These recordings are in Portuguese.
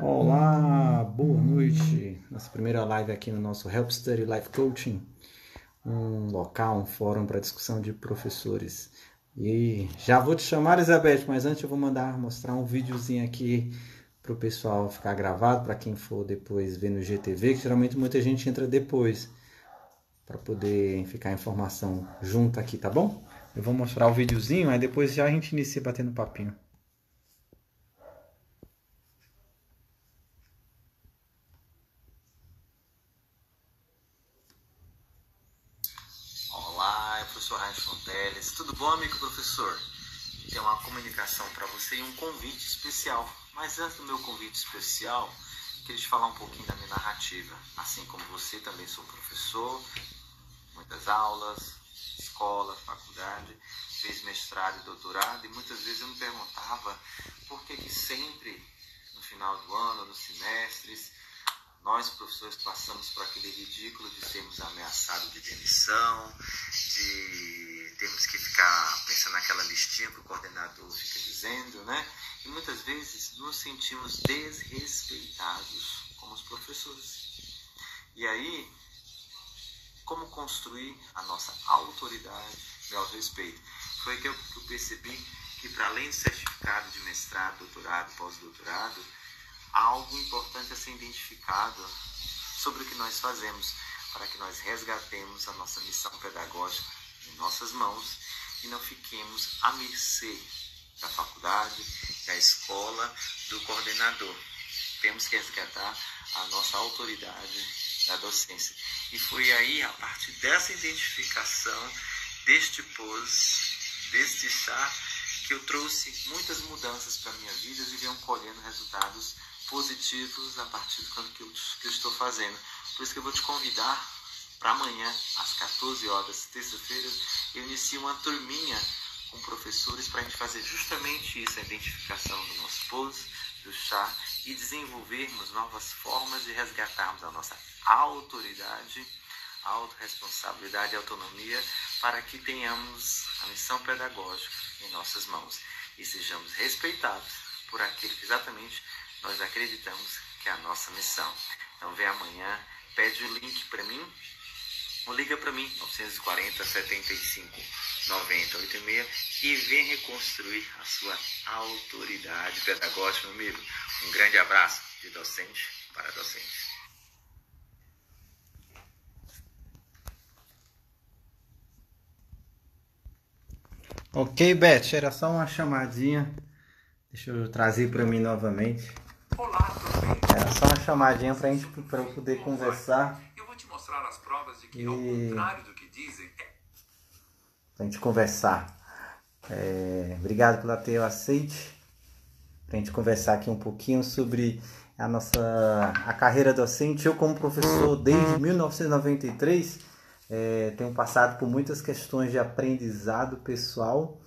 Olá, boa noite. Nossa primeira live aqui no nosso Help Study Life Coaching, um local, um fórum para discussão de professores. E já vou te chamar, Elizabeth, mas antes eu vou mostrar um videozinho aqui para o pessoal ficar gravado, para quem for depois ver no GTV, que geralmente muita gente entra depois, para poder ficar a informação junto aqui, tá bom? Eu vou mostrar o videozinho, aí depois já a gente inicia batendo papinho. Olá, é o professor Raio Fonteles. Tudo bom, amigo professor? Tem uma comunicação para você e um convite especial. Mas antes do meu convite especial, queria te falar um pouquinho da minha narrativa. Assim como você, também sou professor, muitas aulas, escola, faculdade, fiz mestrado e doutorado, e muitas vezes eu me perguntava por que sempre, no final do ano, nos semestres, nós, professores, passamos por aquele ridículo de sermos ameaçados de demissão, de termos que ficar pensando naquela listinha que o coordenador fica dizendo, né? E muitas vezes nos sentimos desrespeitados como os professores. E aí, como construir a nossa autoridade e autorrespeito? Foi que eu percebi que, para além do certificado de mestrado, doutorado, pós-doutorado, há algo importante a ser identificado sobre o que nós fazemos, para que nós resgatemos a nossa missão pedagógica em nossas mãos e não fiquemos à mercê da faculdade, da escola, do coordenador. Temos que resgatar a nossa autoridade da docência. E foi aí, a partir dessa identificação, deste deste chá, que eu trouxe muitas mudanças para a minha vida e venho colhendo resultados positivos a partir do que eu estou fazendo. Por isso que eu vou te convidar para amanhã, às 14 horas, terça-feira, eu inicio uma turminha com professores para a gente fazer justamente isso, a identificação do nosso pose, do chá, e desenvolvermos novas formas de resgatarmos a nossa autoridade, autorresponsabilidade e autonomia, para que tenhamos a missão pedagógica em nossas mãos e sejamos respeitados por aquilo que exatamente nós acreditamos que é a nossa missão. Então vem amanhã, pede o link para mim, ou liga para mim, 940 75 90 86, e vem reconstruir a sua autoridade pedagógica, meu amigo. Um grande abraço de docente para docente. Ok, Beth, era só uma chamadinha. Deixa eu trazer para mim novamente. Olá, professor. Era só uma chamadinha para eu poder conversar. Eu vou te mostrar as provas de que, ao contrário do que dizem, Pra gente conversar. Obrigado pelo teu aceite. Pra gente conversar aqui um pouquinho sobre a carreira docente. Eu, como professor desde 1993, tenho passado por muitas questões de aprendizado pessoal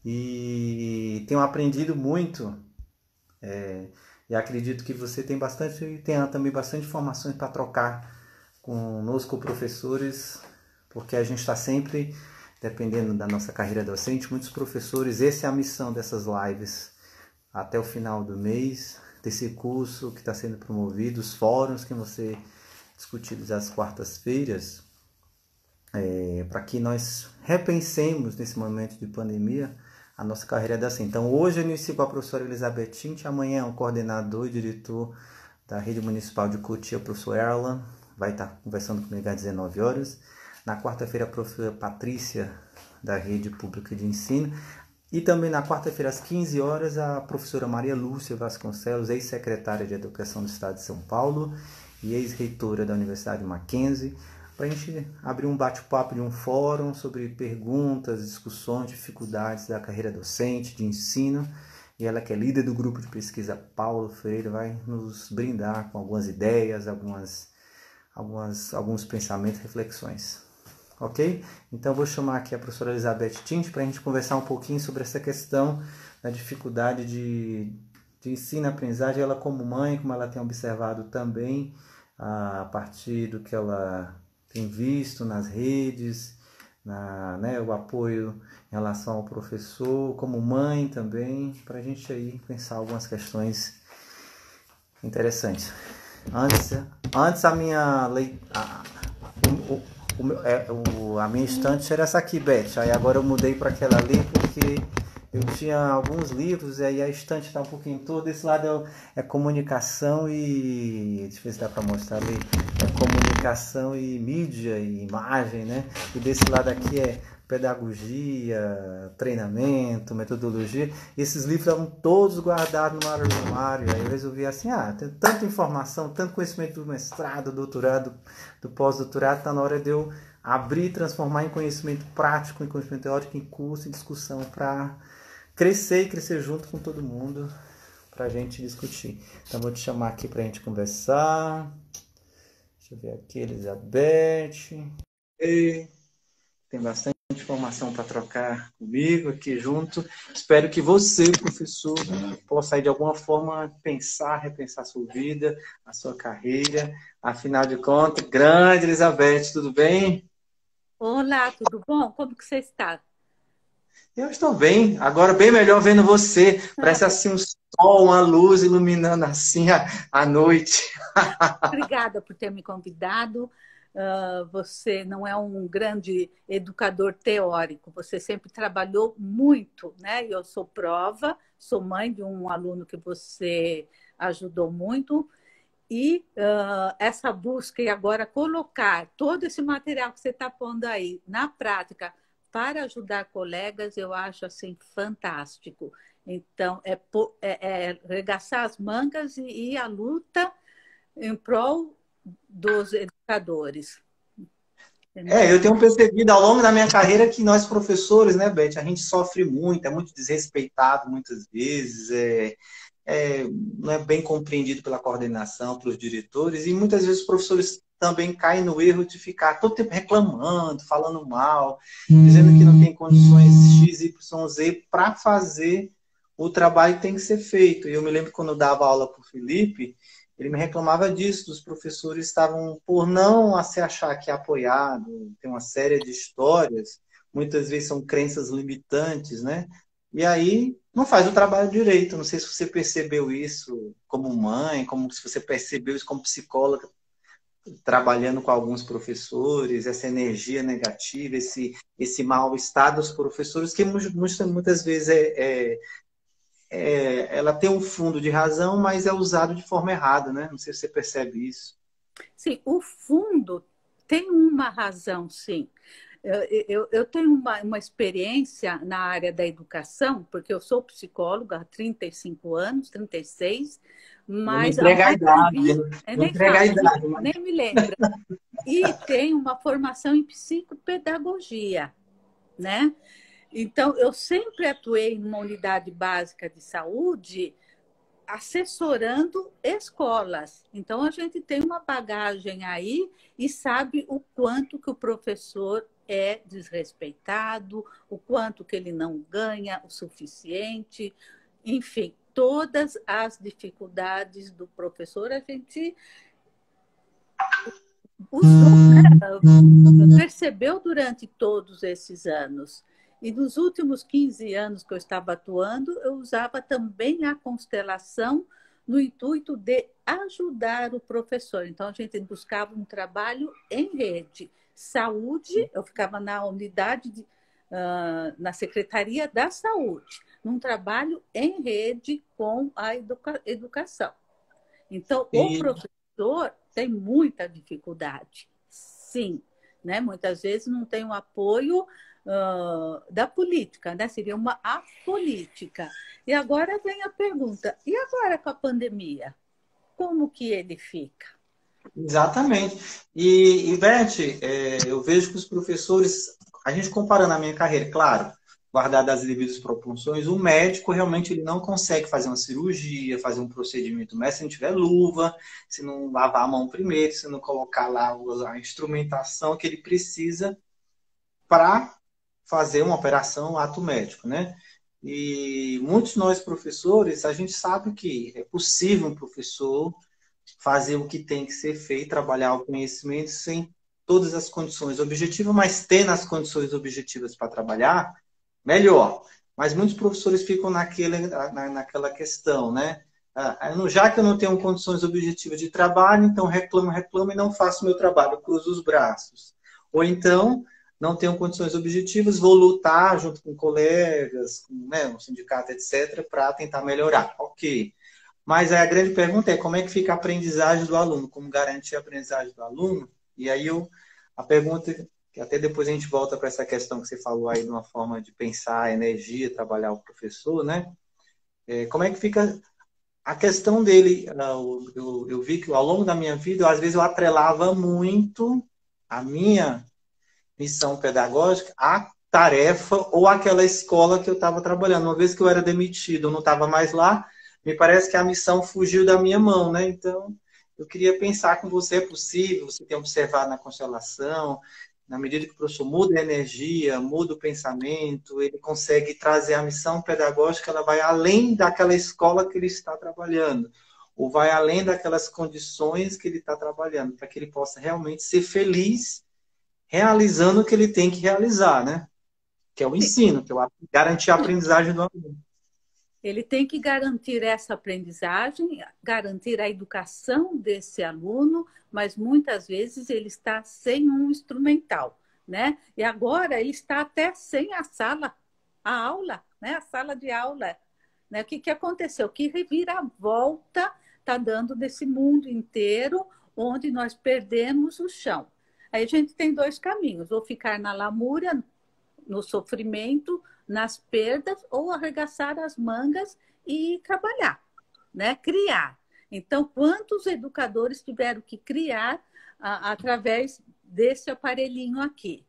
e tenho aprendido muito. E acredito que você tem também bastante informações para trocar conosco, professores, porque a gente está sempre, dependendo da nossa carreira docente, muitos professores, essa é a missão dessas lives, até o final do mês, desse curso que está sendo promovido, os fóruns que vão ser discutidos às quartas-feiras, para que nós repensemos nesse momento de pandemia a nossa carreira docente. Então hoje eu inicio com a professora Elizabeth Tint, amanhã o coordenador e diretor da Rede Municipal de Cotia, o professor Erlan, vai estar conversando comigo às 19 horas. Na quarta-feira a professora Patrícia, da Rede Pública de Ensino. E também na quarta-feira às 15 horas a professora Maria Lúcia Vasconcelos, ex-secretária de Educação do Estado de São Paulo e ex-reitora da Universidade Mackenzie, para a gente abrir um bate-papo de um fórum sobre perguntas, discussões, dificuldades da carreira docente, de ensino. E ela, que é líder do grupo de pesquisa Paulo Freire, vai nos brindar com algumas ideias, alguns pensamentos, reflexões. Ok? Então eu vou chamar aqui a professora Elizabeth Tint para a gente conversar um pouquinho sobre essa questão da dificuldade de ensino e aprendizagem. Ela, como mãe, como ela tem observado também, a partir do que ela tem visto nas redes, o apoio em relação ao professor, como mãe também, para a gente aí pensar algumas questões interessante. Antes a minha a minha estante era essa aqui, Beth. Aí agora eu mudei para aquela ali porque eu tinha alguns livros e aí a estante está um pouquinho toda. Esse lado é comunicação e... Deixa eu ver se dá para mostrar ali. É comunicação e mídia e imagem, né? E desse lado aqui é pedagogia, treinamento, metodologia. Esses livros estavam todos guardados no armário. Aí eu resolvi assim, tem tanta informação, tanto conhecimento do mestrado, do doutorado, do pós-doutorado, está na hora de eu abrir e transformar em conhecimento prático, em conhecimento teórico, em curso, em discussão, para crescer e crescer junto com todo mundo, para a gente discutir. Então vou te chamar aqui para a gente conversar. Deixa eu ver aqui, Elizabeth. Tem bastante informação para trocar comigo aqui junto. Espero que você, professor, possa aí de alguma forma repensar a sua vida, a sua carreira. Afinal de contas, grande Elizabeth, tudo bem? Olá, tudo bom? Como que você está? Eu estou bem, agora bem melhor vendo você. Parece assim um sol, uma luz iluminando assim a noite. Obrigada por ter me convidado. Você não é um grande educador teórico, você sempre trabalhou muito, né? Eu sou prova, sou mãe de um aluno que você ajudou muito. E essa busca e agora colocar todo esse material que você está pondo aí na prática para ajudar colegas, eu acho assim fantástico. Então, é regaçar as mangas e ir à luta em prol dos educadores. Eu tenho percebido ao longo da minha carreira que nós professores, né, Beth, a gente sofre muito, é muito desrespeitado muitas vezes, não é bem compreendido pela coordenação, pelos diretores, e muitas vezes os professores também caem no erro de ficar todo tempo reclamando, falando mal, dizendo que não tem condições X, Y, Z para fazer o trabalho que tem que ser feito. E eu me lembro quando eu dava aula para o Felipe, ele me reclamava disso, dos professores estavam por não se achar que é apoiado, tem uma série de histórias, muitas vezes são crenças limitantes, né? E aí não faz o trabalho direito. Não sei se você percebeu isso como mãe, como se você percebeu isso como psicóloga, trabalhando com alguns professores, essa energia negativa, esse mal-estar dos professores, que muitas vezes ela tem um fundo de razão, mas é usado de forma errada, né? Não sei se você percebe isso. Sim, o fundo tem uma razão, sim. Eu tenho uma experiência na área da educação, porque eu sou psicóloga há 35 anos, 36, mas não entrega a idade, não entrega a idade, nem me lembro. E tenho uma formação em psicopedagogia, né? Então, eu sempre atuei numa unidade básica de saúde assessorando escolas. Então, a gente tem uma bagagem aí e sabe o quanto que o professor é desrespeitado, o quanto que ele não ganha o suficiente, enfim, todas as dificuldades do professor a gente percebeu durante todos esses anos. E nos últimos 15 anos que eu estava atuando, eu usava também a constelação no intuito de ajudar o professor. Então, a gente buscava um trabalho em rede. Saúde, eu ficava na unidade, na Secretaria da Saúde, num trabalho em rede com a educação. Então, o professor tem muita dificuldade, sim, né? Muitas vezes não tem o apoio da política, né? Seria uma apolítica. E agora vem a pergunta, e agora com a pandemia? Como que ele fica? Exatamente. E Beth, eu vejo que os professores, a gente comparando a minha carreira, claro, guardadas as devidas proporções, o médico realmente ele não consegue fazer uma cirurgia, fazer um procedimento médico se não tiver luva, se não lavar a mão primeiro, se não colocar lá a instrumentação que ele precisa para fazer uma operação, um ato médico, né? E muitos de nós professores, a gente sabe que é possível um professor fazer o que tem que ser feito, trabalhar o conhecimento sem todas as condições objetivas, mas tendo as condições objetivas para trabalhar, melhor. Mas muitos professores ficam naquela questão, né? Já que eu não tenho condições objetivas de trabalho, então reclamo e não faço meu trabalho, cruzo os braços. Ou então, não tenho condições objetivas, vou lutar junto com colegas, com, né, um sindicato, etc., para tentar melhorar. Ok. Mas aí a grande pergunta é como é que fica a aprendizagem do aluno? Como garantir a aprendizagem do aluno? E aí a pergunta, que até depois a gente volta para essa questão que você falou aí de uma forma de pensar a energia, trabalhar o professor, né? Como é que fica a questão dele? Eu vi que ao longo da minha vida, às vezes eu atrelava muito a minha missão pedagógica à tarefa ou àquela escola que eu estava trabalhando. Uma vez que eu era demitido, eu não estava mais lá, me parece que a missão fugiu da minha mão, né? Então, eu queria pensar com você, é possível, você tem observado na constelação, na medida que o professor muda a energia, muda o pensamento, ele consegue trazer a missão pedagógica, ela vai além daquela escola que ele está trabalhando, ou vai além daquelas condições que ele está trabalhando, para que ele possa realmente ser feliz realizando o que ele tem que realizar, né? Que é o ensino, que é garantir a aprendizagem do aluno. Ele tem que garantir essa aprendizagem, garantir a educação desse aluno, mas muitas vezes ele está sem um instrumental, né? E agora ele está até sem a aula, né? A sala de aula, né? O que aconteceu? Que reviravolta está dando nesse mundo inteiro, onde nós perdemos o chão. Aí a gente tem dois caminhos, ou ficar na lamúria, no sofrimento, nas perdas, ou arregaçar as mangas e trabalhar, né? Criar. Então, quantos educadores tiveram que criar através desse aparelhinho aqui?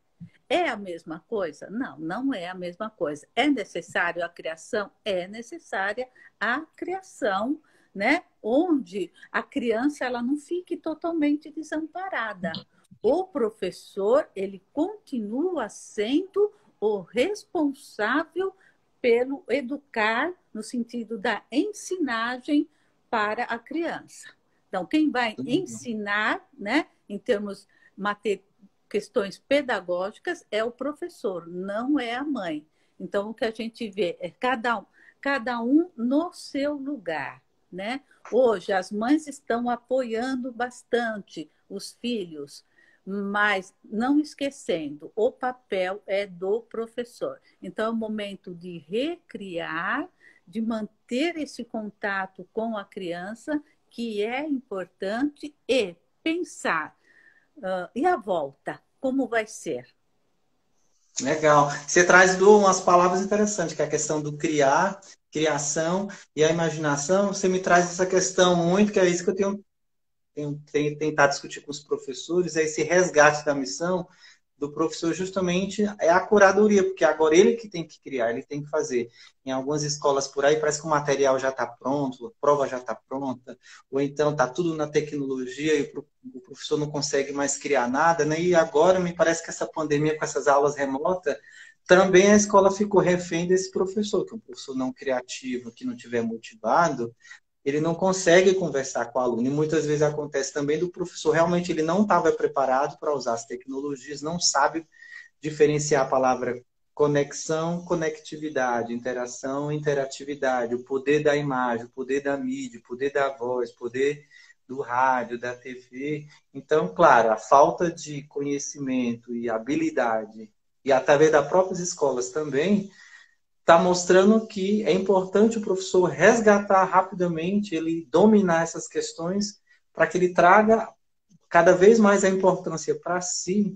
É a mesma coisa? Não, não é a mesma coisa. É necessário a criação? É necessária a criação, né? Onde a criança ela não fique totalmente desamparada. O professor, ele continua sendo o responsável pelo educar, no sentido da ensinagem para a criança. Então, quem vai ensinar, né, em termos questões pedagógicas, é o professor, não é a mãe. Então, o que a gente vê é cada um no seu lugar, né? Hoje, as mães estão apoiando bastante os filhos, mas não esquecendo, o papel é do professor. Então, é o momento de recriar, de manter esse contato com a criança, que é importante, e pensar, e a volta, como vai ser? Legal. Você traz umas palavras interessantes, que é a questão do criar, criação e a imaginação. Você me traz essa questão muito, que é isso que eu tenho tentado discutir com os professores, é esse resgate da missão do professor justamente é a curadoria, porque agora ele que tem que criar, ele tem que fazer. Em algumas escolas por aí parece que o material já está pronto, a prova já está pronta, ou então está tudo na tecnologia e o professor não consegue mais criar nada, né? E agora me parece que essa pandemia com essas aulas remotas, também a escola ficou refém desse professor, que é um professor não criativo, que não tiver motivado, ele não consegue conversar com o aluno. E muitas vezes acontece também do professor, realmente ele não estava preparado para usar as tecnologias, não sabe diferenciar a palavra conexão, conectividade, interação, interatividade, o poder da imagem, o poder da mídia, o poder da voz, o poder do rádio, da TV. Então, claro, a falta de conhecimento e habilidade, e através das próprias escolas também, está mostrando que é importante o professor resgatar rapidamente, ele dominar essas questões, para que ele traga cada vez mais a importância para si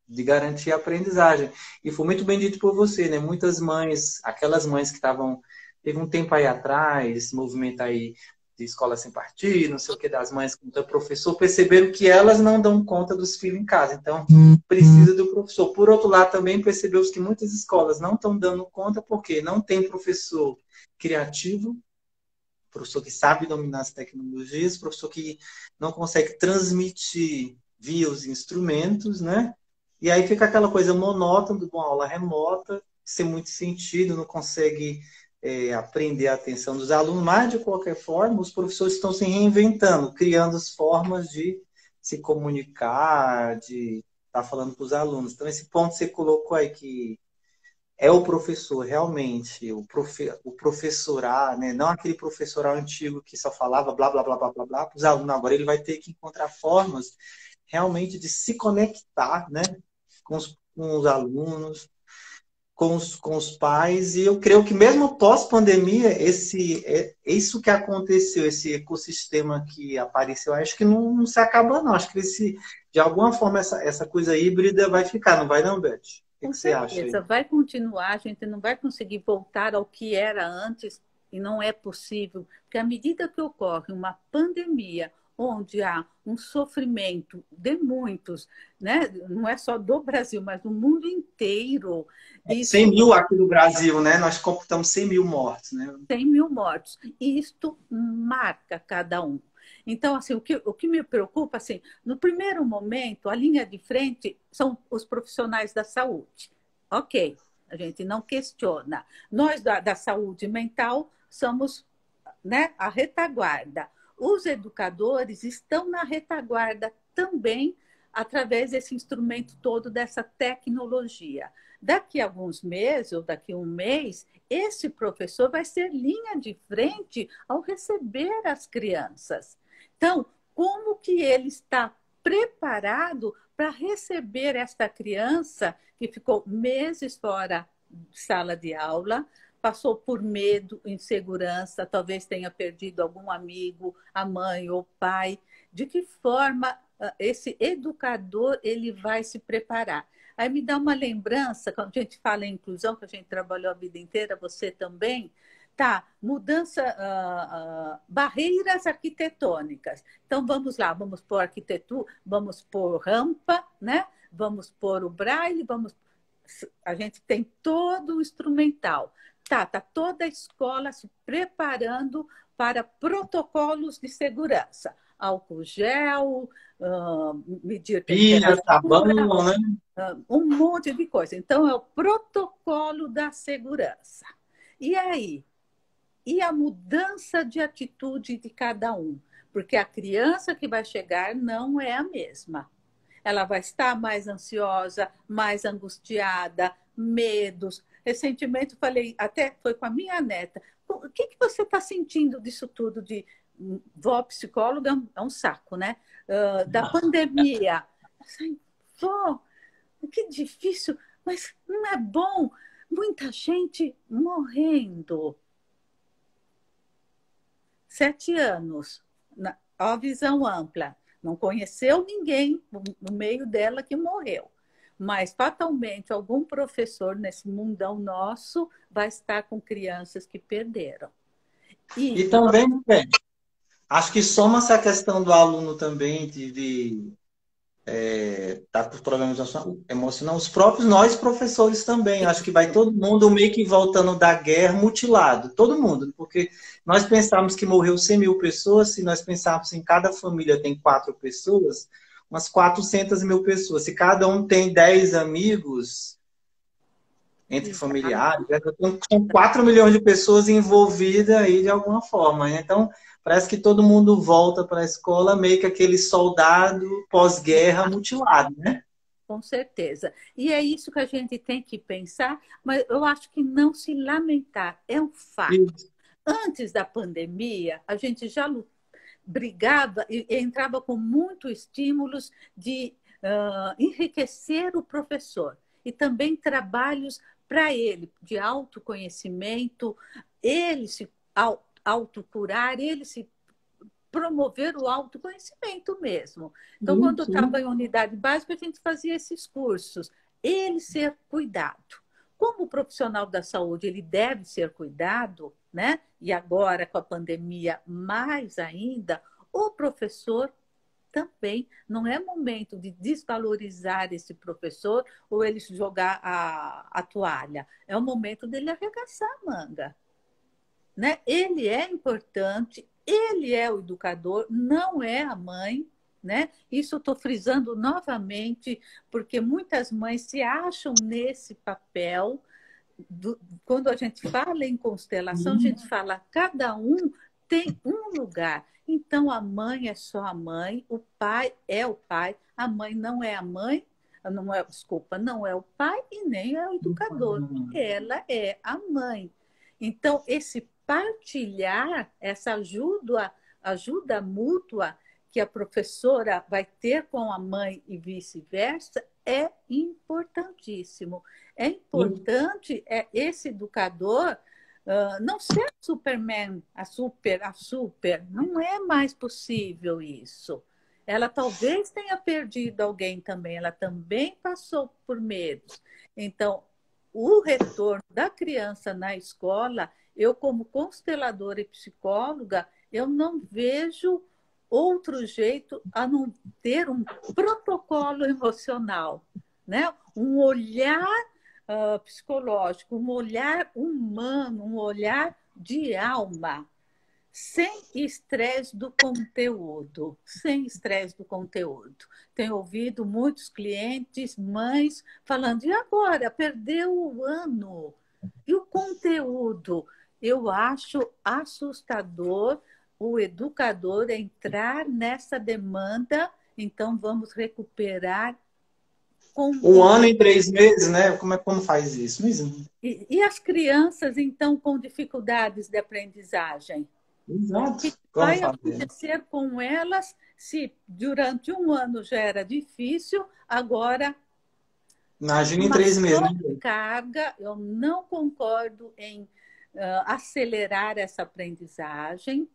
de garantir a aprendizagem. E foi muito bem dito por você, né? Muitas mães, aquelas mães que estavam, teve um tempo aí atrás, esse movimento aí de escola sem partido, não sei o que, das mães com o professor, perceberam que elas não dão conta dos filhos em casa. Então, precisa do professor. Por outro lado, também percebeu-se que muitas escolas não estão dando conta porque não tem professor criativo, professor que sabe dominar as tecnologias, professor que não consegue transmitir via os instrumentos, né? E aí fica aquela coisa monótona de uma aula remota, sem muito sentido, não consegue aprender a atenção dos alunos, mas de qualquer forma os professores estão se reinventando, criando as formas de se comunicar, de estar falando com os alunos. Então esse ponto que você colocou aí, que é o professor, realmente, o professorar, né? Não aquele professoral antigo que só falava blá, blá, blá, blá, blá, blá para os alunos. Agora ele vai ter que encontrar formas realmente de se conectar, né? Com os alunos, com os pais, e eu creio que mesmo pós-pandemia, isso que aconteceu, esse ecossistema que apareceu, acho que não se acaba, não. Acho que de alguma forma essa coisa híbrida vai ficar, não vai não, Beth? O Com que você acha aí? certeza, vai continuar, a gente não vai conseguir voltar ao que era antes, e não é possível, porque à medida que ocorre uma pandemia, onde há um sofrimento de muitos, né? Não é só do Brasil, mas do mundo inteiro, 100 isso mil aqui no Brasil, né? Nós computamos 100 mil mortos, né? 100 mil mortos. E isto marca cada um. Então, assim, o que me preocupa, assim, no primeiro momento, a linha de frente são os profissionais da saúde. Ok, a gente não questiona. Nós, da saúde mental, somos, né, a retaguarda. Os educadores estão na retaguarda também, através desse instrumento todo, dessa tecnologia. Daqui a alguns meses, ou daqui a um mês, esse professor vai ser linha de frente ao receber as crianças. Então, como que ele está preparado para receber esta criança que ficou meses fora de sala de aula, passou por medo, insegurança, talvez tenha perdido algum amigo, a mãe ou o pai? De que forma esse educador ele vai se preparar? Aí me dá uma lembrança, quando a gente fala em inclusão, que a gente trabalhou a vida inteira, você também, tá, mudança, barreiras arquitetônicas. Então, vamos lá, vamos pôr arquitetura, vamos pôr rampa, né? Vamos pôr o braille, a gente tem todo o instrumental. Tá toda a escola se preparando para protocolos de segurança. Álcool gel, medir Pia, temperatura, sabão, né? um monte de coisa. Então, é o protocolo da segurança. E aí? E a mudança de atitude de cada um? Porque a criança que vai chegar não é a mesma. Ela vai estar mais ansiosa, mais angustiada, medos. Recentemente, falei, até foi com a minha neta, o que você está sentindo disso tudo? Vó psicóloga é um saco, né? Da pandemia. Assim, vó, que difícil, mas não é bom. Muita gente morrendo. 7 anos, a visão ampla. Não conheceu ninguém no meio dela que morreu. Mas, fatalmente, algum professor nesse mundão nosso vai estar com crianças que perderam. E também, Beth, acho que soma essa questão do aluno também de tá com problemas emocionais, os próprios nós professores também, acho que vai todo mundo meio que voltando da guerra mutilado, todo mundo, porque nós pensávamos que morreu 100 mil pessoas, se nós pensávamos em cada família tem 4 pessoas, umas 400 mil pessoas, se cada um tem 10 amigos entre familiares, né? São 4 milhões de pessoas envolvidas aí de alguma forma, né? Então parece que todo mundo volta para a escola meio que aquele soldado pós-guerra mutilado, né? Com certeza. E é isso que a gente tem que pensar, mas eu acho que não se lamentar, é um fato. Isso. Antes da pandemia, a gente já brigava e entrava com muitos estímulos de enriquecer o professor e também trabalhos para ele, de autoconhecimento, ele se autocurar, ele se promover o autoconhecimento mesmo. Então, quando eu estava em unidade básica, a gente fazia esses cursos. Ele ser cuidado. Como o profissional da saúde, ele deve ser cuidado, né? E agora, com a pandemia, mais ainda, o professor também. Não é momento de desvalorizar esse professor ou ele jogar a toalha. É o momento dele arregaçar a manga. Né? Ele é importante, ele é o educador, não é a mãe. Né? Isso eu estou frisando novamente, porque muitas mães se acham nesse papel. Quando a gente fala em constelação, a gente fala cada um tem um lugar. Então, a mãe é só a mãe, o pai é o pai, a mãe não é a mãe, não é, desculpa, não é o pai e nem é o educador, ela é a mãe. Então, esse partilhar, essa ajuda mútua que a professora vai ter com a mãe e vice-versa, é importantíssimo. É importante esse educador não ser Superman, a super, não é mais possível isso. Ela talvez tenha perdido alguém também, ela também passou por medos. Então, o retorno da criança na escola, eu como consteladora e psicóloga, eu não vejo outro jeito a não ter um protocolo emocional, né? Um olhar psicológico, um olhar humano, um olhar de alma, sem estresse do conteúdo, sem estresse do conteúdo. Tenho ouvido muitos clientes, mães, falando, e agora? Perdeu o ano. E o conteúdo? Eu acho assustador o educador entrar nessa demanda, então vamos recuperar com... Um ano em 3 meses, né? Como faz isso? E as crianças, então, com dificuldades de aprendizagem? Exato. O que vai acontecer com elas se durante um ano já era difícil, agora... Imagina em 3 meses. Carga, eu não concordo em acelerar essa aprendizagem,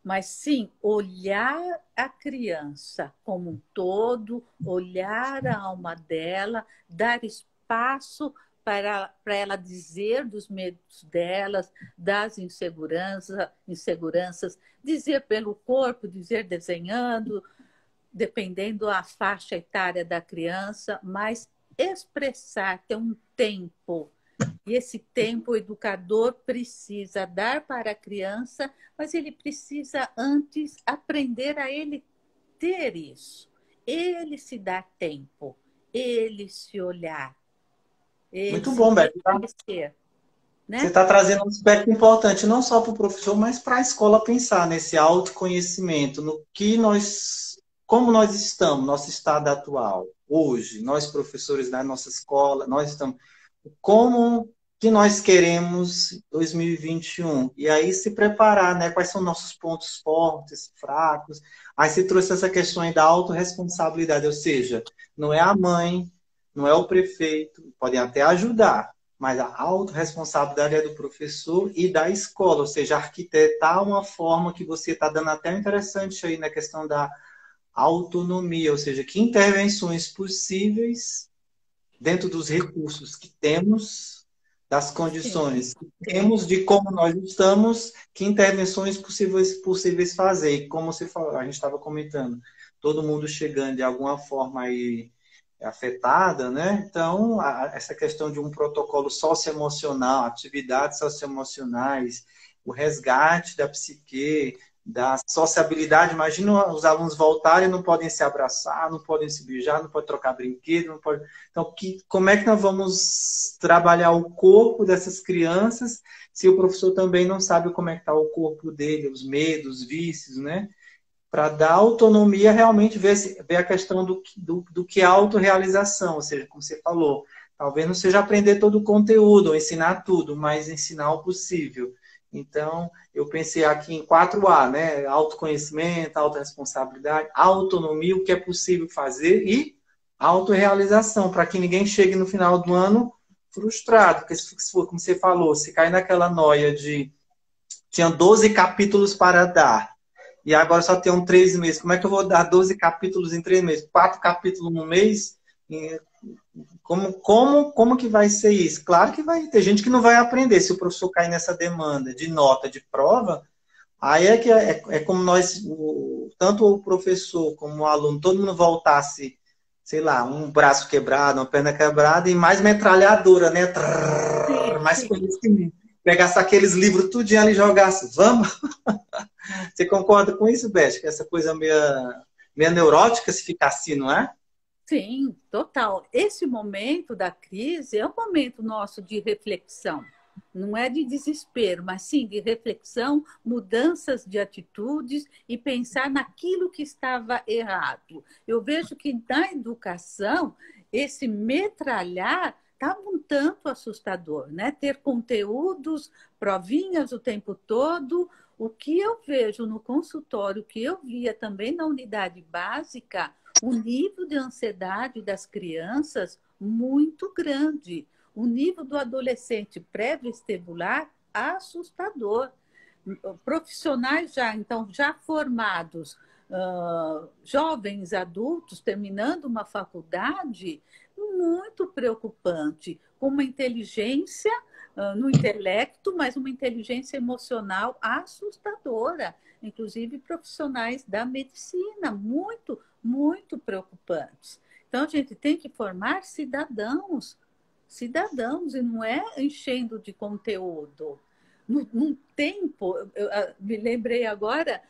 mas sim olhar a criança como um todo, olhar a alma dela, dar espaço para ela dizer dos medos delas, das inseguranças, dizer pelo corpo, dizer desenhando, dependendo da faixa etária da criança, mas expressar, ter um tempo. E esse tempo o educador precisa dar para a criança, mas ele precisa antes aprender a ele ter isso. Ele se dar tempo, ele se olhar. Muito bom, Beto. Né? Você está trazendo um aspecto importante, não só para o professor, mas para a escola pensar nesse autoconhecimento, no que nós, como nós estamos, nosso estado atual, hoje, nós professores da nossa escola, nós estamos, como que nós queremos em 2021, e aí se preparar, né? Quais são nossos pontos fortes, fracos. Aí você trouxe essa questão aí da autorresponsabilidade, ou seja, não é a mãe, não é o prefeito, podem até ajudar, mas a autorresponsabilidade é do professor e da escola, ou seja, arquitetar uma forma que você está dando até interessante aí na questão da autonomia, ou seja, que intervenções possíveis dentro dos recursos que temos, das condições que temos, de como nós estamos, que intervenções possíveis fazer. E como você falou, a gente estava comentando, todo mundo chegando de alguma forma aí afetada, né? Então, essa questão de um protocolo socioemocional, atividades socioemocionais, o resgate da psique, da sociabilidade. Imagina os alunos voltarem e não podem se abraçar, não podem se beijar, não podem trocar brinquedo, não podem... Então, como é que nós vamos trabalhar o corpo dessas crianças se o professor também não sabe como é que está o corpo dele, os medos, os vícios, né? Para dar autonomia, realmente ver a questão do que é autorrealização, ou seja, como você falou, talvez não seja aprender todo o conteúdo, ou ensinar tudo, mas ensinar o possível. Então, eu pensei aqui em 4A, né? Autoconhecimento, autorresponsabilidade, autonomia, o que é possível fazer, e autorrealização, para que ninguém chegue no final do ano frustrado, porque se for, como você falou, se cair naquela noia de tinha 12 capítulos para dar, e agora só tem 3 meses. Como é que eu vou dar 12 capítulos em 3 meses? 4 capítulos no mês? Como que vai ser isso? Claro que vai ter gente que não vai aprender. Se o professor cair nessa demanda de nota, de prova, aí é como nós, tanto o professor como o aluno, todo mundo voltasse, sei lá, um braço quebrado, uma perna quebrada e mais metralhadora, né? Mais conhecimento. Pegasse aqueles livros tudinho ali e jogasse. Vamos? Você concorda com isso, Beth? Que essa coisa meio neurótica se ficar assim, não é? Sim, total. Esse momento da crise é um momento nosso de reflexão. Não é de desespero, mas sim de reflexão, mudanças de atitudes e pensar naquilo que estava errado. Eu vejo que na educação, esse metralhar está um tanto assustador, né? Ter conteúdos, provinhas o tempo todo. O que eu vejo no consultório, o que eu via também na unidade básica, o nível de ansiedade das crianças muito grande. O nível do adolescente pré-vestibular assustador. Profissionais já formados, jovens adultos terminando uma faculdade, muito preocupante, com uma inteligência no intelecto, mas uma inteligência emocional assustadora. Inclusive profissionais da medicina, muito, muito preocupantes. Então, a gente tem que formar cidadãos, e não é enchendo de conteúdo. Num tempo, eu me lembrei agora,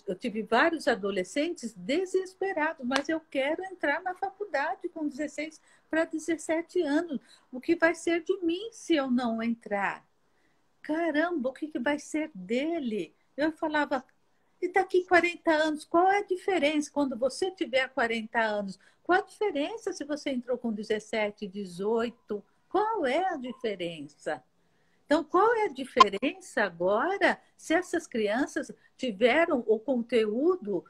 eu tive vários adolescentes desesperados, mas eu quero entrar na faculdade com 16 para 17 anos. O que vai ser de mim se eu não entrar? Caramba, o que vai ser dele? Eu falava, e daqui 40 anos, qual é a diferença quando você tiver 40 anos? Qual a diferença se você entrou com 17, 18? Qual é a diferença? Então, qual é a diferença agora se essas crianças tiveram o conteúdo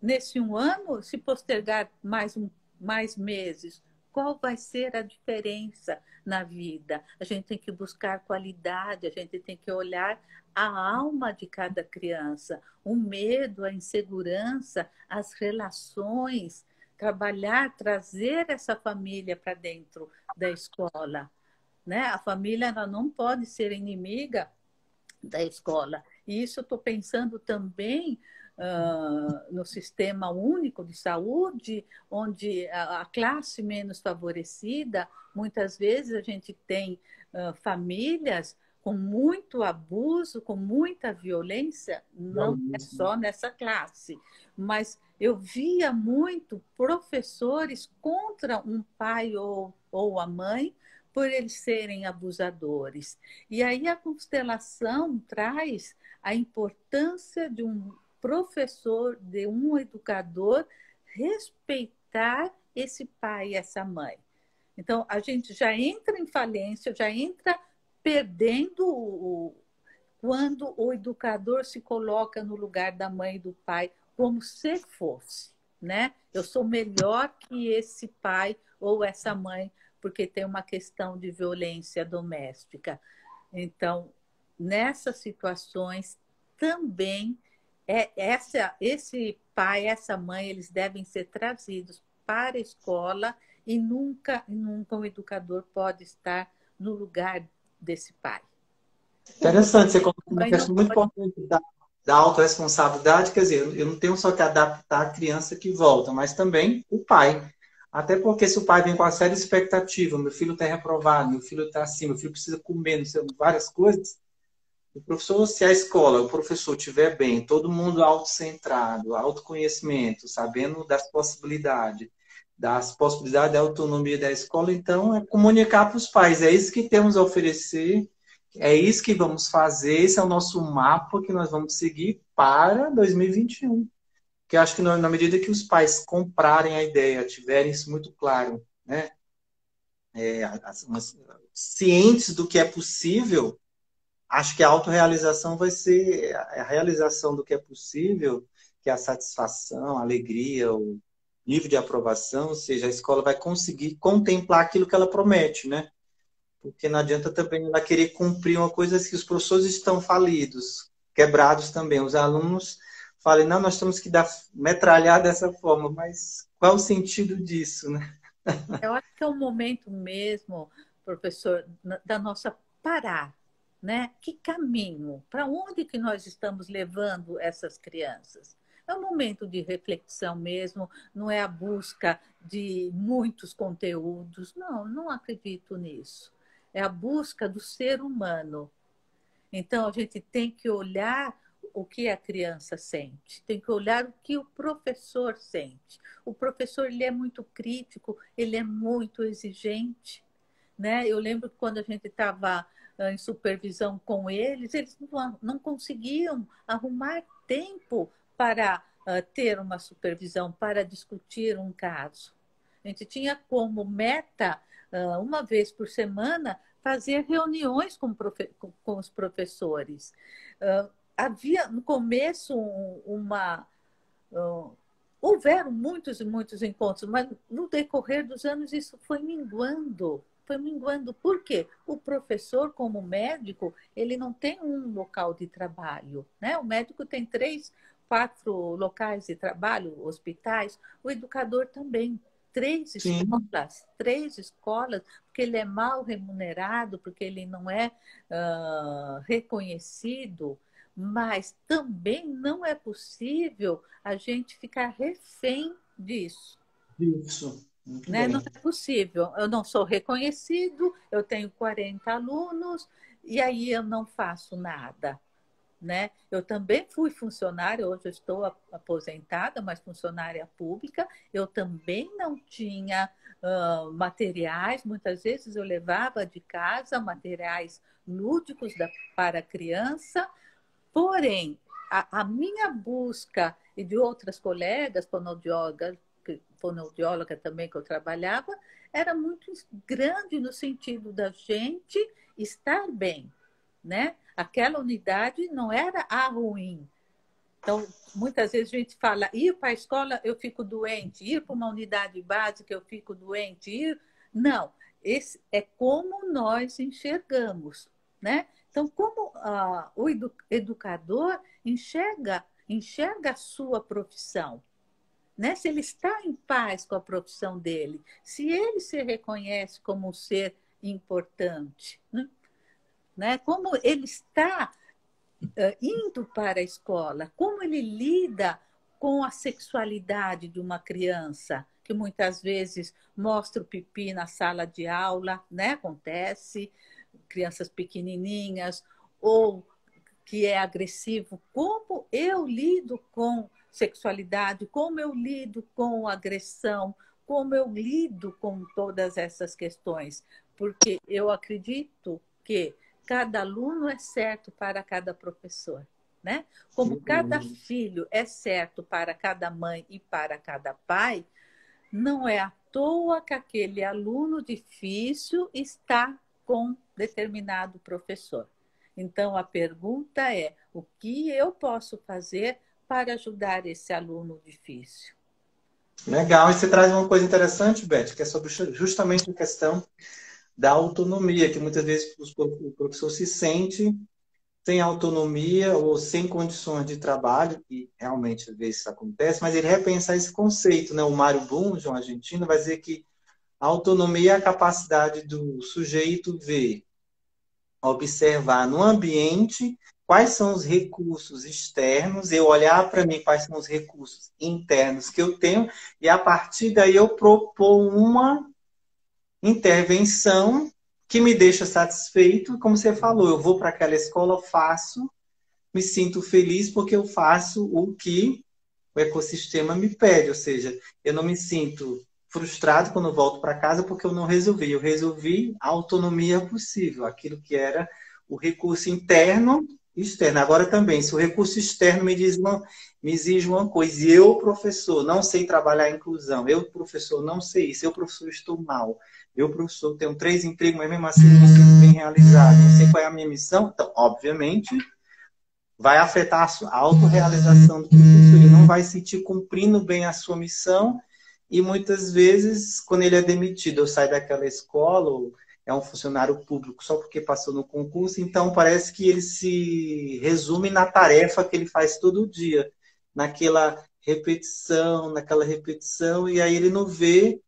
nesse um ano, se postergar mais meses? Qual vai ser a diferença na vida? A gente tem que buscar qualidade, a gente tem que olhar a alma de cada criança, o medo, a insegurança, as relações, trabalhar, trazer essa família para dentro da escola, né? A família ela não pode ser inimiga da escola. E isso eu estou pensando também no sistema único de saúde, onde a classe menos favorecida, muitas vezes a gente tem famílias com muito abuso, com muita violência, não é só nessa classe, mas eu via muito professores contra um pai ou a mãe, por eles serem abusadores. E aí a constelação traz a importância de um professor, de um educador, respeitar esse pai e essa mãe. Então, a gente já entra em falência, já entra perdendo quando o educador se coloca no lugar da mãe e do pai, como se fosse, né? Eu sou melhor que esse pai ou essa mãe, porque tem uma questão de violência doméstica. Então, nessas situações, também esse pai, essa mãe, eles devem ser trazidos para a escola e nunca o educador pode estar no lugar desse pai. Interessante, você colocou uma questão muito importante da autorresponsabilidade, quer dizer, eu não tenho só que adaptar a criança que volta, mas também o pai. Até porque se o pai vem com uma série de expectativa, meu filho está reprovado, meu filho está assim, meu filho precisa comer, não sei, várias coisas, o professor, se a escola, o professor estiver bem, todo mundo autocentrado, autoconhecimento, sabendo das possibilidades da autonomia da escola, então é comunicar para os pais, é isso que temos a oferecer, é isso que vamos fazer, esse é o nosso mapa que nós vamos seguir para 2021. Que eu acho que na medida que os pais comprarem a ideia, tiverem isso muito claro, né? Cientes do que é possível, acho que a autorrealização vai ser a realização do que é possível, que é a satisfação, a alegria, o nível de aprovação, ou seja, a escola vai conseguir contemplar aquilo que ela promete, né? Porque não adianta também ela querer cumprir uma coisa que os professores estão falidos, quebrados também. Os alunos falam, não, nós temos que metralhar dessa forma, mas qual o sentido disso, né? Eu acho que é o momento mesmo, professor, da nossa parar, né? Que caminho? Para onde que nós estamos levando essas crianças? É um momento de reflexão mesmo, não é a busca de muitos conteúdos. Não, não acredito nisso. É a busca do ser humano. Então, a gente tem que olhar o que a criança sente, tem que olhar o que o professor sente. O professor ele é muito crítico, ele é muito exigente, né? Eu lembro que quando a gente estava em supervisão com eles não conseguiam arrumar tempo para ter uma supervisão, para discutir um caso. A gente tinha como meta, uma vez por semana, fazer reuniões com os professores. Havia, no começo, houveram muitos e muitos encontros, mas no decorrer dos anos isso foi minguando. Foi minguando. Por quê? O professor, como médico, ele não tem um local de trabalho, né? O médico tem 3, 4 locais de trabalho, hospitais. O educador também. 3 escolas, porque ele é mal remunerado, porque ele não é reconhecido, mas também não é possível a gente ficar refém disso. Isso. Né? Não é possível. Eu não sou reconhecido, eu tenho 40 alunos e aí eu não faço nada. Né? Eu também fui funcionária, hoje eu estou aposentada, mas funcionária pública. Eu também não tinha materiais, muitas vezes eu levava de casa materiais lúdicos para a criança, porém, a minha busca e de outras colegas, fonoaudióloga também que eu trabalhava, era muito grande no sentido da gente estar bem, né? Aquela unidade não era a ruim. Então, muitas vezes a gente fala, ir para a escola eu fico doente, ir para uma unidade básica eu fico doente, Não, esse é como nós enxergamos, né? Então, como o educador enxerga a sua profissão, né? Se ele está em paz com a profissão dele, se ele se reconhece como um ser importante, né? Como ele está indo para a escola, como ele lida com a sexualidade de uma criança, que muitas vezes mostra o pipi na sala de aula, né? Acontece, crianças pequenininhas, ou que é agressivo. Como eu lido com sexualidade, como eu lido com agressão, como eu lido com todas essas questões, porque eu acredito que cada aluno é certo para cada professor, né? Como cada filho é certo para cada mãe e para cada pai, não é à toa que aquele aluno difícil está com determinado professor. Então, a pergunta é, o que eu posso fazer para ajudar esse aluno difícil? Legal, e você traz uma coisa interessante, Beth, que é sobre justamente a questão da autonomia, que muitas vezes o professor se sente sem autonomia ou sem condições de trabalho, e realmente às vezes isso acontece, mas ele repensa esse conceito, né? O Mário Bunge, um argentino, vai dizer que a autonomia é a capacidade do sujeito ver, observar no ambiente quais são os recursos externos, eu olhar para mim quais são os recursos internos que eu tenho, e a partir daí eu propor uma intervenção que me deixa satisfeito, como você falou, eu vou para aquela escola, faço, me sinto feliz porque eu faço o que o ecossistema me pede, ou seja, eu não me sinto frustrado quando eu volto para casa porque eu resolvi a autonomia possível, aquilo que era o recurso interno e externo. Agora também, se o recurso externo me exige uma coisa, e eu, professor, não sei trabalhar a inclusão, eu, professor, não sei isso, eu, professor, estou mal, eu, professor, tenho 3 empregos, mas mesmo assim não me sinto bem realizado, não sei qual é a minha missão, então, obviamente, vai afetar a autorrealização do professor, ele não vai sentir cumprindo bem a sua missão, e muitas vezes, quando ele é demitido ou sai daquela escola, ou é um funcionário público só porque passou no concurso, então parece que ele se resume na tarefa que ele faz todo dia, naquela repetição, e aí ele não vê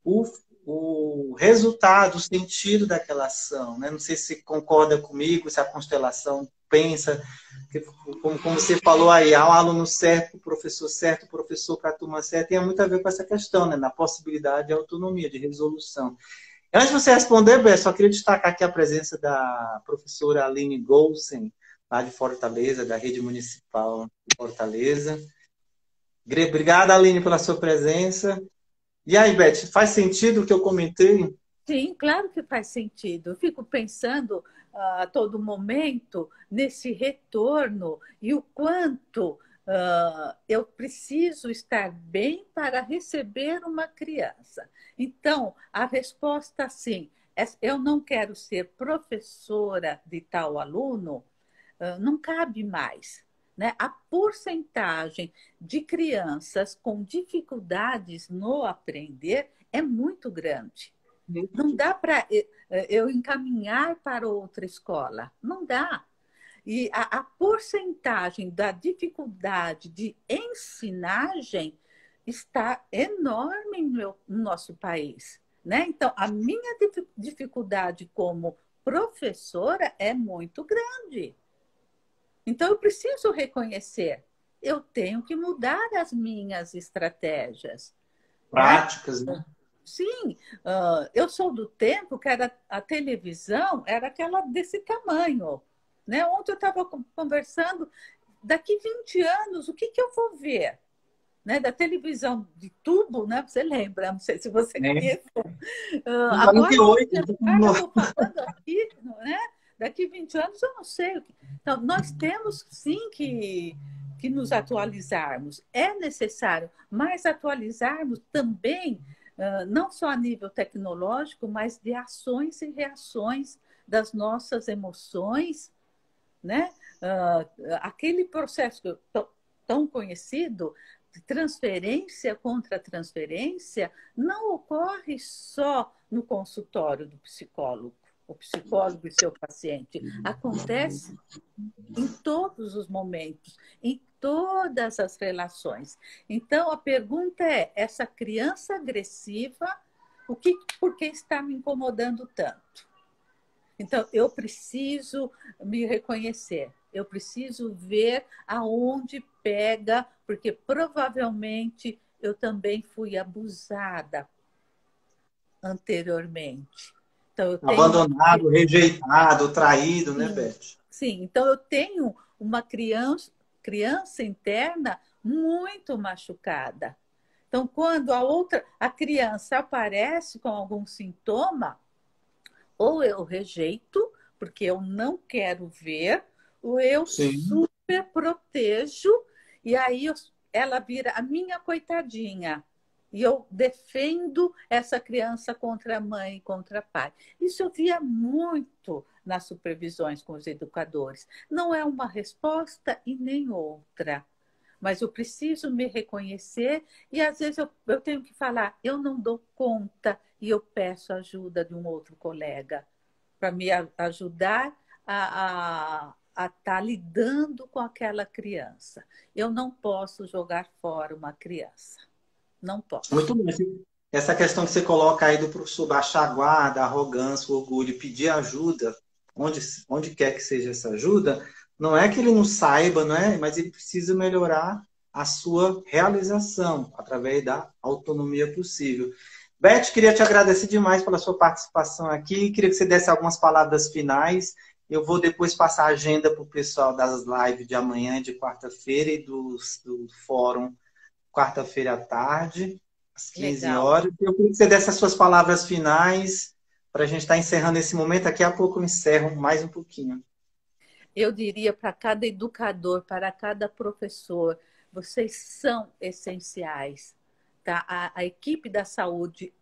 o resultado, o sentido daquela ação, né? Não sei se concorda comigo, se a constelação pensa, como você falou aí, há um aluno certo, o professor para a turma certa, tem muito a ver com essa questão, né? Na possibilidade de autonomia, de resolução. Antes de você responder, Bé, só queria destacar aqui a presença da professora Aline Golsen, lá de Fortaleza, da Rede Municipal de Fortaleza. Obrigada, Aline, pela sua presença. E aí, Beth, faz sentido o que eu comentei? Sim, claro que faz sentido. Eu fico pensando a todo momento nesse retorno e o quanto eu preciso estar bem para receber uma criança. Então, a resposta, sim, eu não quero ser professora de tal aluno, não cabe mais. Né? A porcentagem de crianças com dificuldades no aprender é muito grande. Não dá para eu encaminhar para outra escola. Não dá. E a porcentagem da dificuldade de ensinagem está enorme no nosso país. Né? Então, a minha dificuldade como professora é muito grande. Então, eu preciso reconhecer, eu tenho que mudar as minhas estratégias. Né? Práticas, né? Sim, eu sou do tempo que a televisão era aquela desse tamanho. Né? Ontem eu estava conversando, daqui 20 anos, o que eu vou ver? Né? Da televisão de tubo, né? Você lembra? Não sei se você É. conhece. Em Agora, 48, eu estou falando aqui, né? Daqui 20 anos eu não sei. Então, nós temos sim que nos atualizarmos. É necessário, mas atualizarmos também, não só a nível tecnológico, mas de ações e reações das nossas emoções, né? Aquele processo tão conhecido de transferência contra transferência não ocorre só no consultório do psicólogo, o psicólogo e seu paciente. Acontece em todos os momentos, em todas as relações. Então, a pergunta é: essa criança agressiva, por que está me incomodando tanto? Então, eu preciso me reconhecer, eu preciso ver aonde pega, porque provavelmente eu também fui abusada anteriormente. Então, eu tenho Abandonado, rejeitado, traído, né, sim, Beth? sim. Então, eu tenho uma criança interna muito machucada. Então, quando a criança aparece com algum sintoma, ou eu rejeito, porque eu não quero ver, ou eu Sim. super protejo, e aí ela vira a minha coitadinha. E eu defendo essa criança contra a mãe e contra o pai. Isso eu via muito nas supervisões com os educadores. Não é uma resposta e nem outra. Mas eu preciso me reconhecer e às vezes eu tenho que falar, eu não dou conta e eu peço ajuda de um outro colega para me ajudar a estar lidando com aquela criança. Eu não posso jogar fora uma criança. Não Muito posso. bem. Essa questão que você coloca aí do professor baixar a guarda, a arrogância, o orgulho, pedir ajuda, onde quer que seja essa ajuda, não é que ele não saiba, não é? Mas ele precisa melhorar a sua realização através da autonomia possível. Beth, queria te agradecer demais pela sua participação aqui. Queria que você desse algumas palavras finais. Eu vou depois passar a agenda para o pessoal das lives de amanhã, de quarta-feira, e do fórum quarta-feira à tarde, às 15 Legal. horas. Eu queria que você desse as suas palavras finais para a gente estar encerrando esse momento. Daqui a pouco eu encerro mais um pouquinho. Eu diria para cada educador, para cada professor, vocês são essenciais. Tá? A equipe da saúde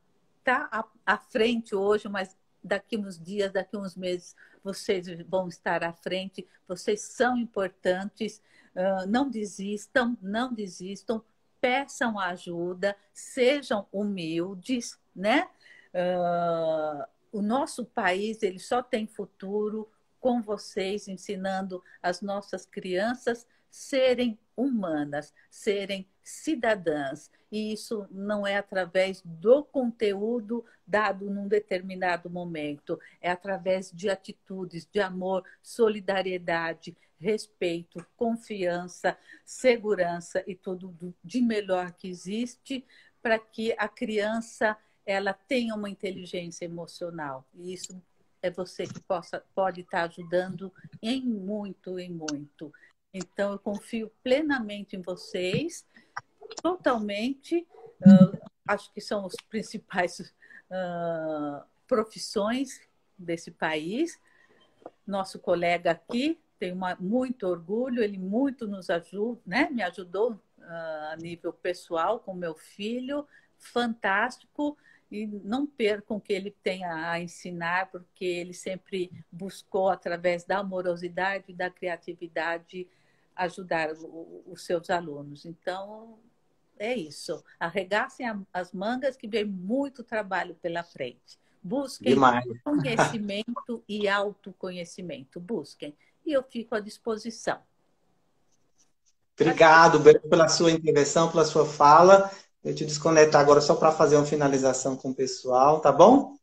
está à frente hoje, mas daqui uns dias, daqui uns meses, vocês vão estar à frente. Vocês são importantes. Não desistam, não desistam. Peçam ajuda, sejam humildes, né? O nosso país ele só tem futuro com vocês, ensinando as nossas crianças serem humanas, serem cidadãs. E isso não é através do conteúdo dado num determinado momento, é através de atitudes de amor, solidariedade, respeito, confiança, segurança e tudo de melhor que existe para que a criança ela tenha uma inteligência emocional. E isso é você que pode estar ajudando em muito, em muito. Então, eu confio plenamente em vocês, totalmente. Acho que são os principais profissões desse país. Nosso colega aqui tem muito orgulho, ele muito nos ajuda, né? Me ajudou a nível pessoal com meu filho, fantástico, e não percam o que ele tem a ensinar, porque ele sempre buscou, através da amorosidade e da criatividade, ajudar os seus alunos. Então, é isso. Arregassem as mangas, que vem muito trabalho pela frente. Busquem Demais. conhecimento e autoconhecimento. Busquem. E eu fico à disposição. Obrigado, Beto, pela sua intervenção, pela sua fala. Eu te desconectar agora só para fazer uma finalização com o pessoal, tá bom?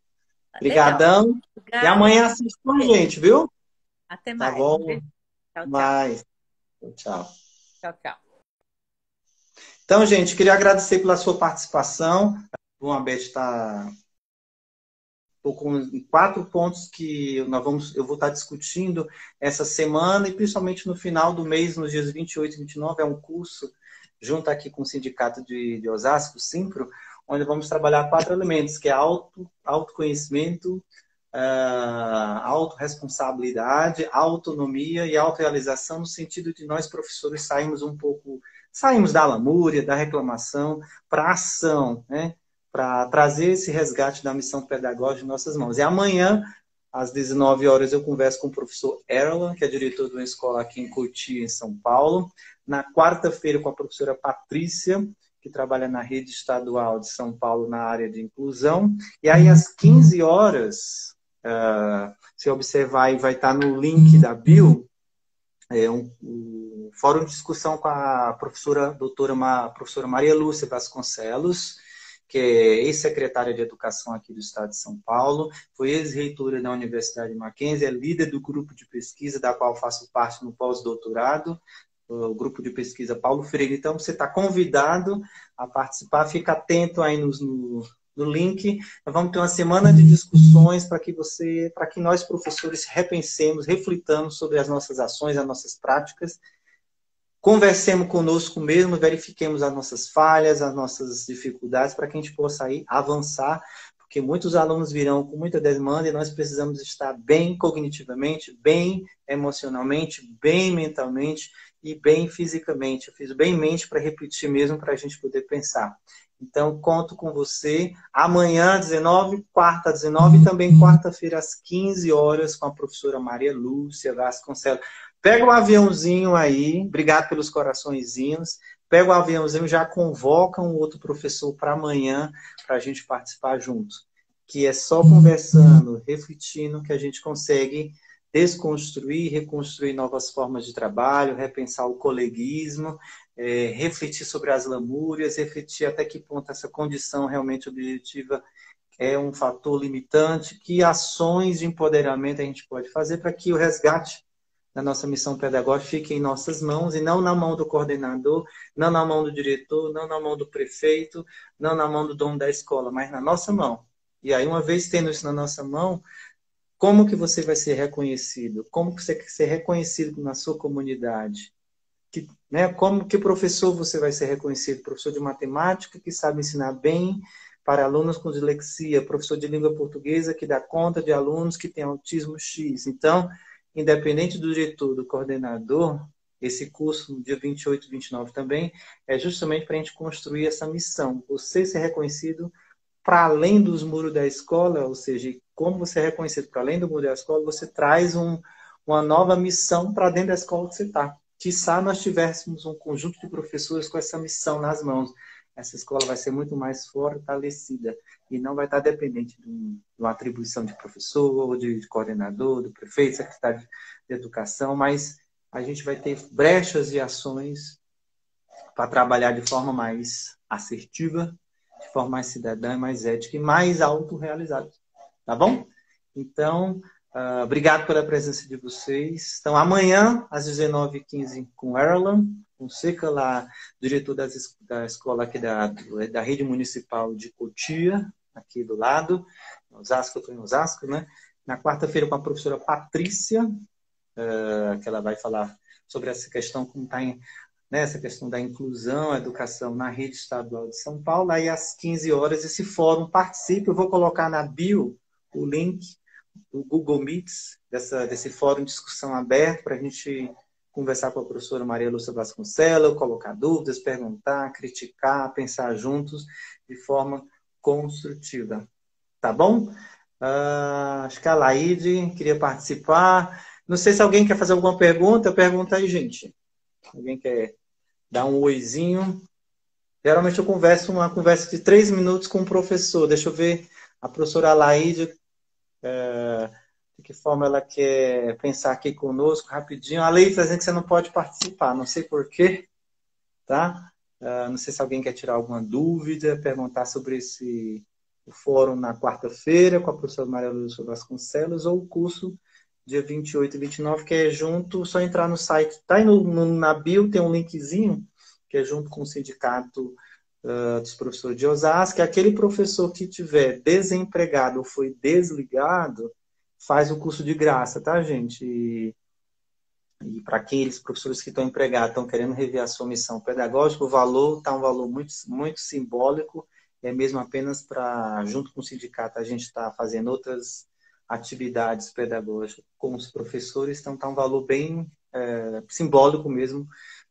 Obrigadão. E amanhã assiste com a gente, viu? Até mais. Tá bom? Tchau, tchau. Mais. Tchau. Tchau, tchau. Então, gente, queria agradecer pela sua participação. A Beth está com 4 pontos que eu vou estar discutindo essa semana, e principalmente no final do mês, nos dias 28 e 29, é um curso junto aqui com o Sindicato de Osasco, o Simpro, onde vamos trabalhar 4 elementos, que é autoconhecimento, autorresponsabilidade, autonomia e autorrealização, no sentido de nós, professores, saímos da lamúria, da reclamação, para a ação, né? Para trazer esse resgate da missão pedagógica em nossas mãos. E amanhã, às 19 horas, eu converso com o professor Erlan, que é diretor de uma escola aqui em Cotia, em São Paulo. Na quarta-feira, com a professora Patrícia, que trabalha na rede estadual de São Paulo na área de inclusão. E aí, às 15 horas, se observar, vai estar no link da bio, um fórum de discussão com a professora Maria Lúcia Vasconcelos, que é ex-secretária de Educação aqui do Estado de São Paulo, foi ex-reitora da Universidade Mackenzie, é líder do grupo de pesquisa, da qual faço parte no pós-doutorado, o grupo de pesquisa Paulo Freire. Então, você está convidado a participar, fica atento aí no link. Nós vamos ter uma semana de discussões para que nós, professores, repensemos, reflitamos sobre as nossas ações, as nossas práticas, conversemos conosco mesmo, verifiquemos as nossas falhas, as nossas dificuldades, para que a gente possa aí avançar, porque muitos alunos virão com muita demanda e nós precisamos estar bem cognitivamente, bem emocionalmente, bem mentalmente e bem fisicamente. Eu fiz bem mente para repetir mesmo, para a gente poder pensar. Então, conto com você amanhã, 19, quarta, 19, e também quarta-feira, às 15 horas, com a professora Maria Lúcia Vasconcelos. Pega o aviãozinho aí, obrigado pelos coraçõezinhos. Pega o aviãozinho, já convoca um outro professor para amanhã, para a gente participar junto. Que é só conversando, refletindo, que a gente consegue desconstruir, reconstruir novas formas de trabalho, repensar o coleguismo, refletir sobre as lamúrias, refletir até que ponto essa condição realmente objetiva é um fator limitante, que ações de empoderamento a gente pode fazer para que o resgate da nossa missão pedagógica fique em nossas mãos e não na mão do coordenador, não na mão do diretor, não na mão do prefeito, não na mão do dono da escola, mas na nossa mão. E aí, uma vez tendo isso na nossa mão, como que você vai ser reconhecido? Como que você quer ser reconhecido na sua comunidade? Como que professor você vai ser reconhecido? Professor de matemática que sabe ensinar bem para alunos com dislexia, professor de língua portuguesa que dá conta de alunos que têm autismo X. Então, independente do diretor, do coordenador, esse curso, no dia 28 e 29 também, é justamente para a gente construir essa missão. Você ser reconhecido para além dos muros da escola, ou seja, como você é reconhecido para além do muro da escola, você traz uma nova missão para dentro da escola que você está. Quiçá nós tivéssemos um conjunto de professores com essa missão nas mãos. Essa escola vai ser muito mais fortalecida e não vai estar dependente de uma atribuição de professor, de coordenador, do prefeito, secretário de educação, mas a gente vai ter brechas de ações para trabalhar de forma mais assertiva, de forma mais cidadã, mais ética e mais autorrealizada. Tá bom? Então, obrigado pela presença de vocês. Então, amanhã, às 19h15, com Erlan Fonseca, lá, diretor da escola aqui da rede municipal de Cotia, aqui do lado, Osasco, eu estou em Osasco, né? Na quarta-feira, com a professora Patrícia, que ela vai falar sobre essa questão, como está essa questão da inclusão, a educação na rede estadual de São Paulo. Aí, às 15 horas, esse fórum participe. Eu vou colocar na bio o link do Google Meets, desse fórum de discussão aberto, para a gente conversar com a professora Maria Lúcia Vasconcelos, colocar dúvidas, perguntar, criticar, pensar juntos de forma construtiva. Tá bom? Acho que a Laide queria participar. Não sei se alguém quer fazer alguma pergunta. Pergunta aí, gente. Alguém quer dar um oizinho? Geralmente eu converso uma conversa de 3 minutos com o professor. Deixa eu ver a professora Laide, de que forma ela quer pensar aqui conosco rapidinho. A Leide está dizendo que você não pode participar, não sei por quê, tá? Não sei se alguém quer tirar alguma dúvida, perguntar sobre o fórum na quarta-feira com a professora Maria Lúcia Vasconcelos ou o curso dia 28 e 29, que é junto, só entrar no site. Tá aí na bio, tem um linkzinho, que é junto com o sindicato dos professores de Osasco, que aquele professor que tiver desempregado ou foi desligado, faz o curso de graça, tá, gente? E para aqueles professores que estão empregados, estão querendo rever a sua missão pedagógica, o valor está um valor muito, muito simbólico, é mesmo apenas para, junto com o sindicato, a gente está fazendo outras atividades pedagógicas com os professores, então está um valor bem simbólico mesmo,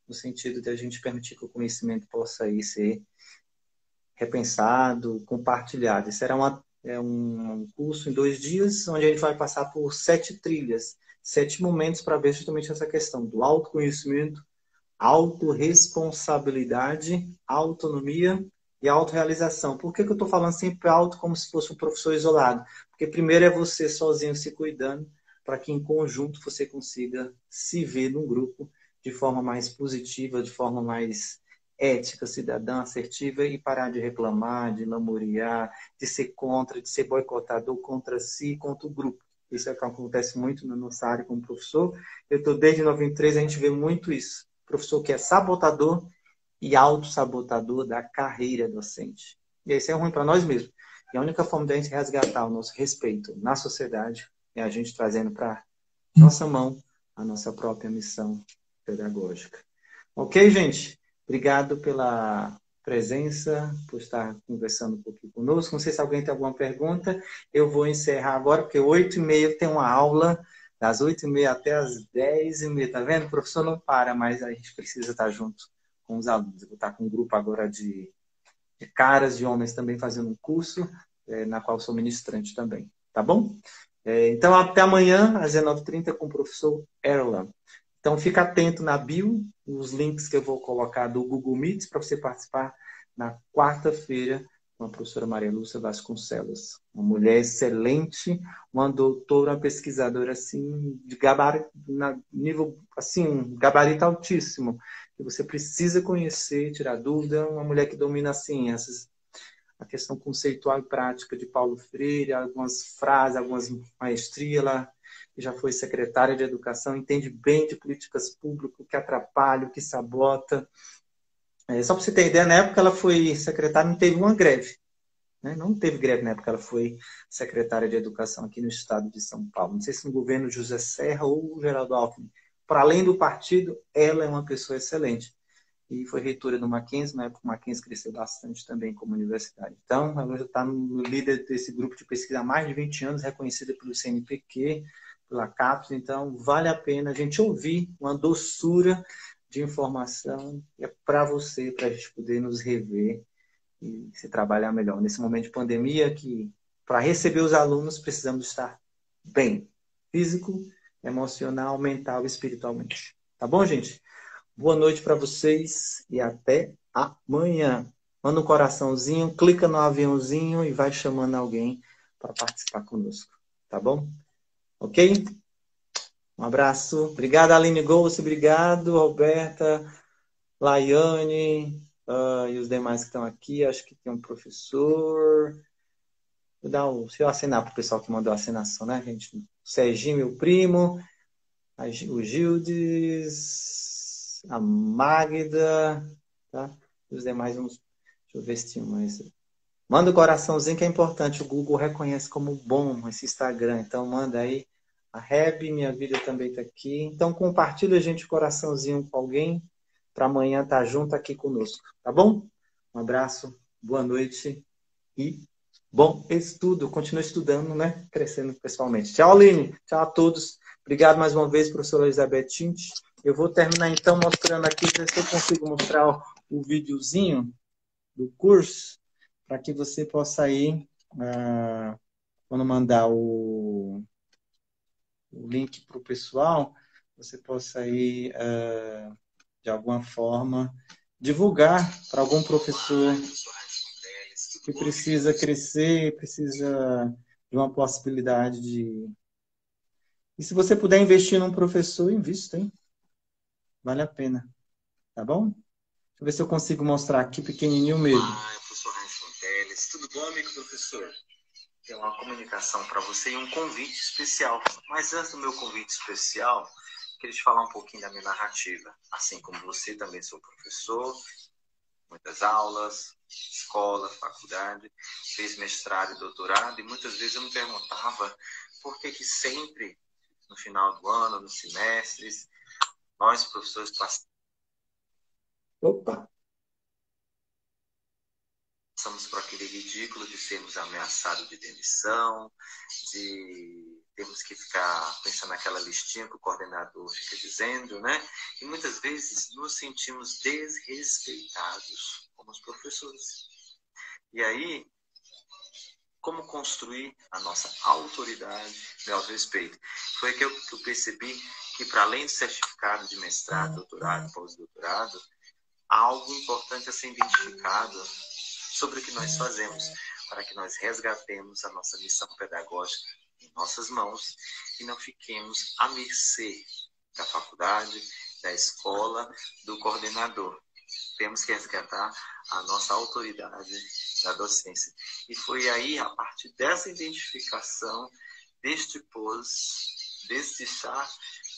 no sentido de a gente permitir que o conhecimento possa aí ser repensado, compartilhado. Isso era um curso em 2 dias, onde a gente vai passar por 7 trilhas, 7 momentos para ver justamente essa questão do autoconhecimento, autorresponsabilidade, autonomia e autorrealização. Por que eu estou falando sempre auto como se fosse um professor isolado? Porque primeiro é você sozinho se cuidando, para que em conjunto você consiga se ver num grupo de forma mais positiva, de forma mais ética, cidadã, assertiva, e parar de reclamar, de lamuriar, de ser contra, de ser boicotador contra si, contra o grupo. Isso é o que acontece muito na nossa área como professor. Eu estou desde 93, a gente vê muito isso. Professor que é sabotador e autossabotador da carreira docente. E isso é ruim para nós mesmos. E a única forma de a gente resgatar o nosso respeito na sociedade é a gente trazendo para nossa mão a nossa própria missão pedagógica. Ok, gente? Obrigado pela presença, por estar conversando um pouquinho conosco. Não sei se alguém tem alguma pergunta. Eu vou encerrar agora, porque 8h30 tem uma aula, das 8h30 até as 10h30. Tá vendo? O professor não para, mas a gente precisa estar junto com os alunos. Eu vou estar com um grupo agora de caras, de homens também fazendo um curso, na qual sou ministrante também. Tá bom? Então, até amanhã, às 19h30, com o professor Erlan. Então, fica atento na bio, os links que eu vou colocar do Google Meet para você participar na quarta-feira com a professora Maria Lúcia Vasconcelos. Uma mulher excelente, uma doutora, uma pesquisadora assim, de gabarito, nível, assim, um gabarito altíssimo, que você precisa conhecer, tirar dúvida. Uma mulher que domina assim, a questão conceitual e prática de Paulo Freire, algumas frases, algumas maestrias. Ela já foi secretária de Educação, entende bem de políticas públicas, o que atrapalha, o que sabota. Só para você ter ideia, na época ela foi secretária, não teve uma greve. Né? Não teve greve na época, ela foi secretária de Educação aqui no estado de São Paulo. Não sei se no governo José Serra ou Geraldo Alckmin. Para além do partido, ela é uma pessoa excelente. E foi reitora do Mackenzie, na época o Mackenzie cresceu bastante também como universidade. Então, ela já está no líder desse grupo de pesquisa há mais de 20 anos, reconhecida pelo CNPq, pela CAPES. Então, vale a pena a gente ouvir uma doçura de informação para você, para a gente poder nos rever e se trabalhar melhor. Nesse momento de pandemia, que para receber os alunos precisamos estar bem, físico, emocional, mental e espiritualmente. Tá bom, gente? Boa noite para vocês e até amanhã. Manda um coraçãozinho, clica no aviãozinho e vai chamando alguém para participar conosco. Tá bom? Ok? Um abraço. Obrigado, Aline Gouce. Obrigado, Roberta, Laiane e os demais que estão aqui. Acho que tem um professor. Deixa eu assinar para o pessoal que mandou a assinação, né, gente? O Serginho, meu primo. O Gildes, a Magda, tá? Os demais, deixa eu ver se tinha mais. Manda o coraçãozinho que é importante, o Google reconhece como bom esse Instagram, então manda aí. A Reb, minha vida também está aqui. Então compartilha, gente, o coraçãozinho com alguém, para amanhã estar junto aqui conosco, tá bom? Um abraço, boa noite e bom estudo. Continue estudando, né? Crescendo pessoalmente. Tchau, Aline. Tchau a todos. Obrigado mais uma vez, professora Elizabeth Tinte. Eu vou terminar, então, mostrando aqui, ver se eu consigo mostrar o videozinho do curso, para que você possa ir, quando mandar o link para o pessoal, você possa ir, de alguma forma, divulgar para algum professor que precisa crescer, precisa de uma possibilidade de... E se você puder investir num professor, invista, hein? Vale a pena, tá bom? Deixa eu ver se eu consigo mostrar aqui pequenininho mesmo. Professor Raíssa Teles, tudo bom, amigo professor? Tem uma comunicação para você e um convite especial. Mas antes do meu convite especial, queria te falar um pouquinho da minha narrativa. Assim como você, também sou professor, muitas aulas, escola, faculdade, fiz mestrado e doutorado, e muitas vezes eu me perguntava por que sempre, no final do ano, nos semestres, nós, professores, Opa! passamos por aquele ridículo de sermos ameaçados de demissão, de termos que ficar pensando naquela listinha que o coordenador fica dizendo, né? E muitas vezes nos sentimos desrespeitados como os professores. E aí, como construir a nossa autoridade e auto-respeito? Foi que eu percebi que, para além do certificado de mestrado, doutorado, pós-doutorado, há algo importante a ser identificado sobre o que nós fazemos, para que nós resgatemos a nossa missão pedagógica em nossas mãos e não fiquemos à mercê da faculdade, da escola, do coordenador. Temos que resgatar a nossa autoridade da docência. E foi aí, a partir dessa identificação, deste deste chá,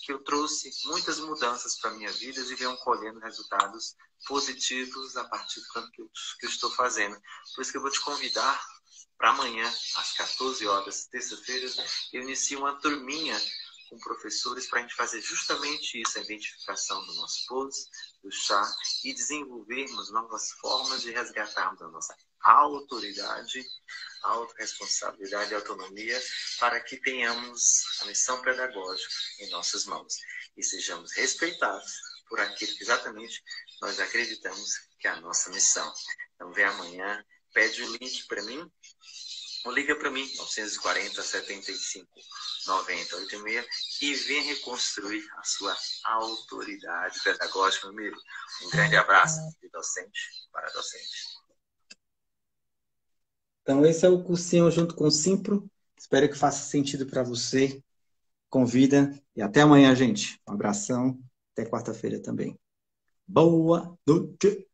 que eu trouxe muitas mudanças para a minha vida e venho colhendo resultados positivos a partir do que eu estou fazendo. Por isso que eu vou te convidar para amanhã, às 14 horas, terça-feira, eu inicio uma turminha com professores para a gente fazer justamente isso, a identificação do nosso pose, do chá, e desenvolvermos novas formas de resgatarmos a nossa autoridade, autorresponsabilidade e autonomia, para que tenhamos a missão pedagógica em nossas mãos e sejamos respeitados por aquilo que exatamente nós acreditamos que é a nossa missão. Então, vem amanhã, pede o link para mim, ou liga para mim, 940 75 90 86, e vem reconstruir a sua autoridade pedagógica, meu amigo. Um grande abraço de docente para docente. Então, esse é o cursinho junto com o Simpro. Espero que faça sentido para você. Convida e até amanhã, gente. Um abração. Até quarta-feira também. Boa noite!